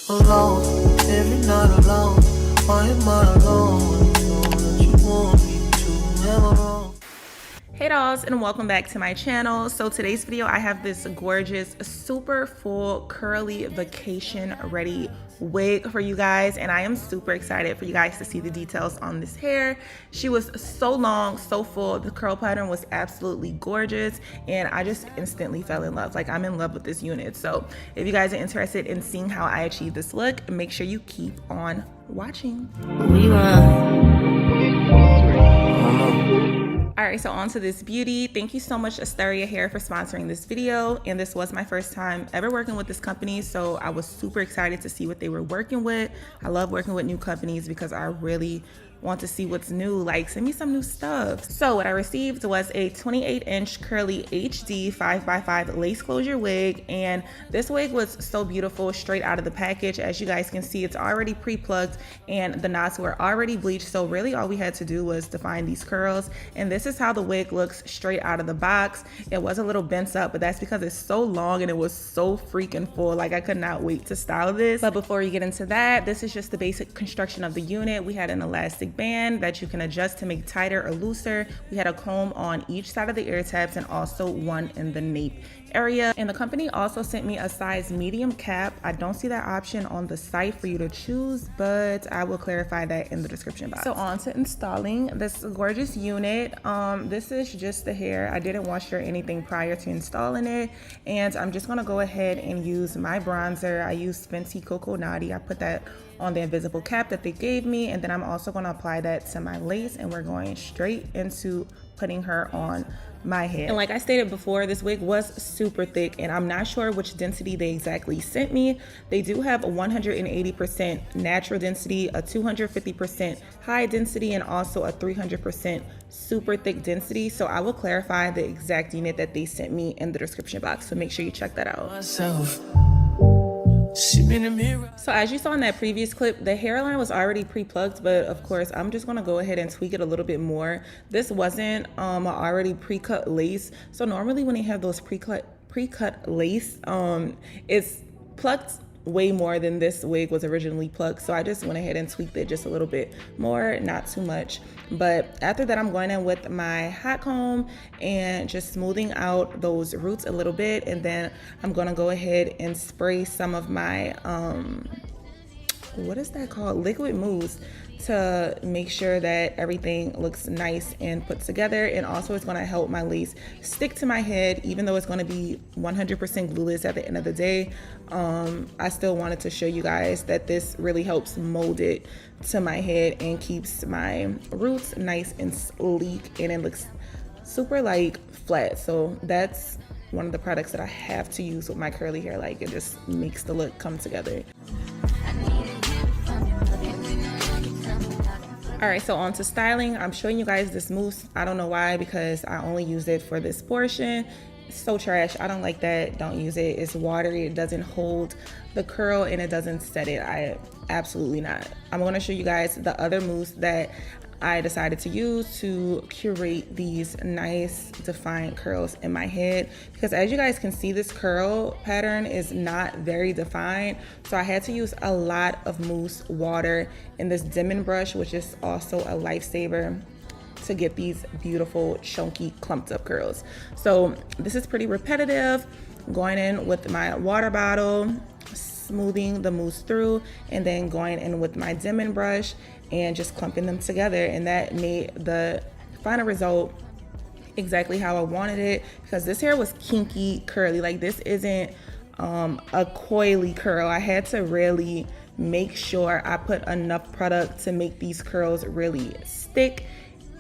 alone, every night alone. Why am I alone? You know that you want me to, am I wrong? Hey dolls, and welcome back to my channel. So today's video, I have this gorgeous, super full, curly, vacation ready wig for you guys, and I am super excited for you guys to see the details on this hair. She was so long, so full. The curl pattern was absolutely gorgeous, and I just instantly fell in love. Like, I'm in love with this unit. So if you guys are interested in seeing how I achieved this look, make sure you keep on watching. Alright, so on to this beauty. Thank you so much, Asteria Hair, for sponsoring this video. And this was my first time ever working with this company, so I was super excited to see what they were working with. I love working with new companies because I really want to see what's new. Like, send me some new stuff. So what I received was a 28-inch curly HD 5x5 lace closure wig, and this wig was so beautiful straight out of the package. As you guys can see, it's already pre-plucked and the knots were already bleached, so really all we had to do was define these curls, and this is how the wig looks straight out of the box. It was a little bent up, but that's because it's so long and it was so freaking full. Like, I could not wait to style this. But before you get into that, this is just the basic construction of the unit. We had an elastic band that you can adjust to make tighter or looser. We had a comb on each side of the ear tabs and also one in the nape area. And the company also sent me a size medium cap. I don't see that option on the site for you to choose, but I will clarify that in the description box. So on to installing this gorgeous unit. This is just the hair. I didn't wash or anything prior to installing it, and I'm just gonna go ahead and use my bronzer. I use Fenty Coco Naughty. I put that on the invisible cap that they gave me, and then I'm also going to apply that to my lace, and we're going straight into putting her on my head. And like I stated before, this wig was super thick, and I'm not sure which density they exactly sent me. They do have a 180% natural density, a 250% high density, and also a 300% super thick density. So I will clarify the exact unit that they sent me in the description box, so make sure you check that out. So as you saw in that previous clip, the hairline was already pre-plucked, but of course I'm just going to go ahead and tweak it a little bit more. This wasn't already pre-cut lace. So normally when they have those pre-cut lace, it's plucked way more than this wig was originally plucked. So I just went ahead and tweaked it just a little bit more, not too much. But after that, I'm going in with my hot comb and just smoothing out those roots a little bit, and then I'm gonna go ahead and spray some of my what is that called, liquid mousse, to make sure that everything looks nice and put together. And also it's going to help my lace stick to my head, even though it's going to be 100% glueless at the end of the day. I still wanted to show you guys that this really helps mold it to my head and keeps my roots nice and sleek, and it looks super like flat. So that's one of the products that I have to use with my curly hair. Like, it just makes the look come together. All right, so on to styling. I'm showing you guys this mousse. I don't know why, because I only used it for this portion. It's so trash. I don't like that. Don't use it. It's watery. It doesn't hold the curl and it doesn't set it. Absolutely not. I'm going to show you guys the other mousse that I decided to use to curate these nice defined curls in my head, because as you guys can see, this curl pattern is not very defined. So I had to use a lot of mousse, water, and this dimming brush, which is also a lifesaver, to get these beautiful chunky clumped up curls. So this is pretty repetitive. Going in with my water bottle, smoothing the mousse through, and then going in with my dimming brush and just clumping them together, and that made the final result exactly how I wanted it, because this hair was kinky curly. Like, this isn't a coily curl. I had to really make sure I put enough product to make these curls really stick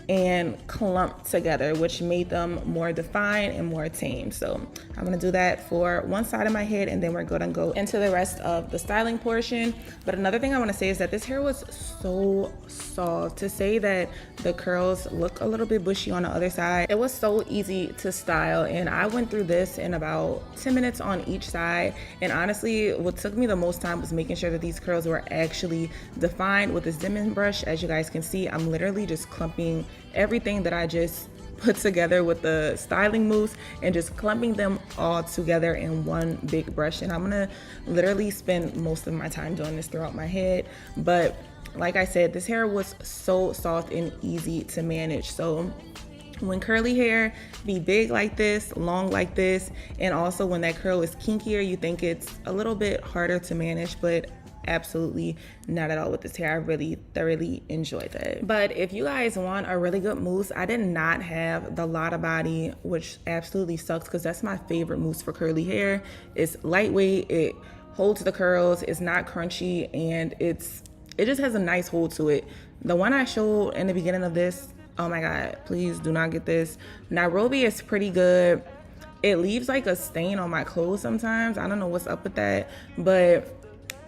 and clump together, which made them more defined and more tame. So I'm gonna do that for one side of my head, and then we're gonna go into the rest of the styling portion. But another thing I want to say is that this hair was so soft. To say that the curls look a little bit bushy on the other side, it was so easy to style, and I went through this in about 10 minutes on each side. And honestly, what took me the most time was making sure that these curls were actually defined with this dimming brush. As you guys can see, I'm literally just clumping everything that I just put together with the styling mousse and just clumping them all together in one big brush. And I'm gonna literally spend most of my time doing this throughout my head. But like I said, this hair was so soft and easy to manage. So when curly hair be big like this, long like this, and also when that curl is kinkier, you think it's a little bit harder to manage, but absolutely not at all with this hair. I really thoroughly enjoyed that. But if you guys want a really good mousse, I did not have the Lotta Body, which absolutely sucks because that's my favorite mousse for curly hair. It's lightweight, it holds the curls, it's not crunchy, and it just has a nice hold to it. The one I showed in the beginning of this, oh my God, please do not get this. Nairobi is pretty good. It leaves like a stain on my clothes sometimes. I don't know what's up with that, but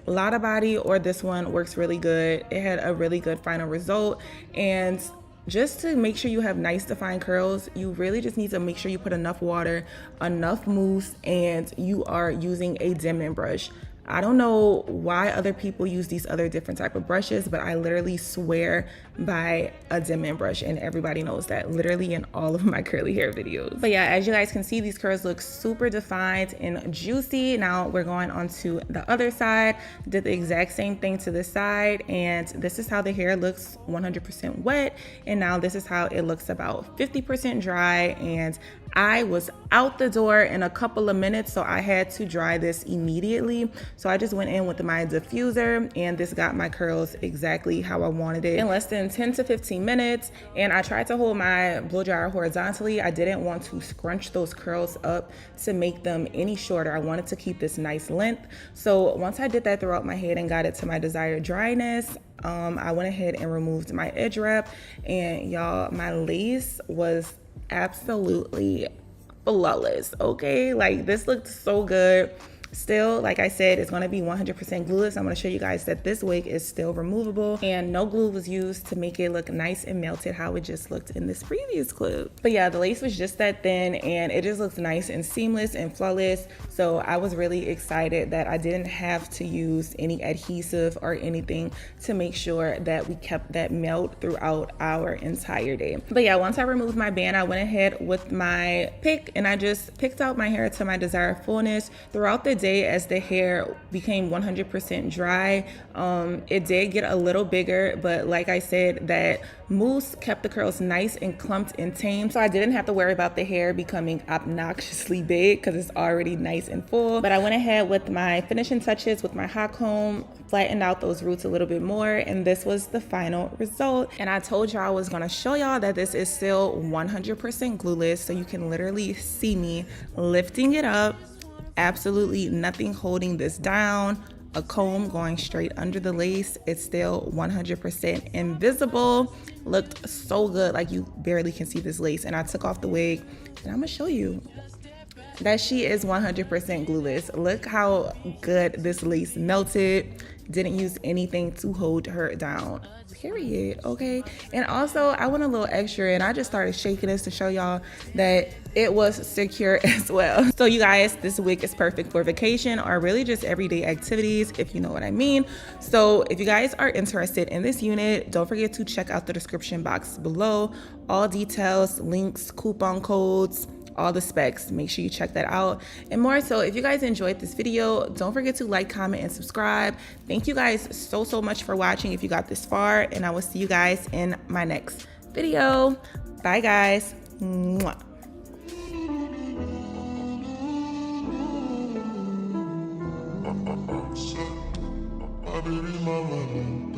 Lotta Body or this one works really good. It had a really good final result. And just to make sure you have nice defined curls, you really just need to make sure you put enough water, enough mousse, and you are using a Denman brush. I don't know why other people use these other different type of brushes, but I literally swear by a Denman brush, and everybody knows that literally in all of my curly hair videos. But yeah, as you guys can see, these curls look super defined and juicy. Now we're going on to the other side. Did the exact same thing to this side, and this is how the hair looks 100% wet, and now this is how it looks about 50% dry. And I was out the door in a couple of minutes, so I had to dry this immediately. So I just went in with my diffuser, and this got my curls exactly how I wanted it in less than 10 to 15 minutes. And I tried to hold my blow dryer horizontally. I didn't want to scrunch those curls up to make them any shorter. I wanted to keep this nice length. So once I did that throughout my head and got it to my desired dryness, I went ahead and removed my edge wrap, and y'all, my lace was absolutely flawless. Okay, like this looked so good. Still, like I said, it's going to be 100% glueless. I'm going to show you guys that this wig is still removable, and no glue was used to make it look nice and melted how it just looked in this previous clip. But yeah, the lace was just that thin, and it just looks nice and seamless and flawless. So I was really excited that I didn't have to use any adhesive or anything to make sure that we kept that melt throughout our entire day. But yeah, once I removed my band, I went ahead with my pick and I just picked out my hair to my desired fullness. Throughout the day, as the hair became 100% dry, it did get a little bigger, but like I said, that mousse kept the curls nice and clumped and tame, so I didn't have to worry about the hair becoming obnoxiously big because it's already nice and full. But I went ahead with my finishing touches with my hot comb, flattened out those roots a little bit more, and this was the final result. And I told y'all I was gonna show y'all that this is still 100% glueless, so you can literally see me lifting it up. Absolutely nothing holding this down. A comb going straight under the lace. It's still 100% invisible. Looked so good, like you barely can see this lace. And I took off the wig, and I'm gonna show you that she is 100% glueless. Look how good this lace melted. Didn't use anything to hold her down, period. Okay, and also I went a little extra and I just started shaking this to show y'all that it was secure as well. So you guys, this wig is perfect for vacation or really just everyday activities, if you know what I mean. So if you guys are interested in this unit, don't forget to check out the description box below. All details, links, coupon codes, all the specs. Make sure you check that out and more. So if you guys enjoyed this video, don't forget to like, comment, and subscribe. Thank you guys so much for watching if you got this far, and I will see you guys in my next video. Bye guys. Mwah. Baby, mama.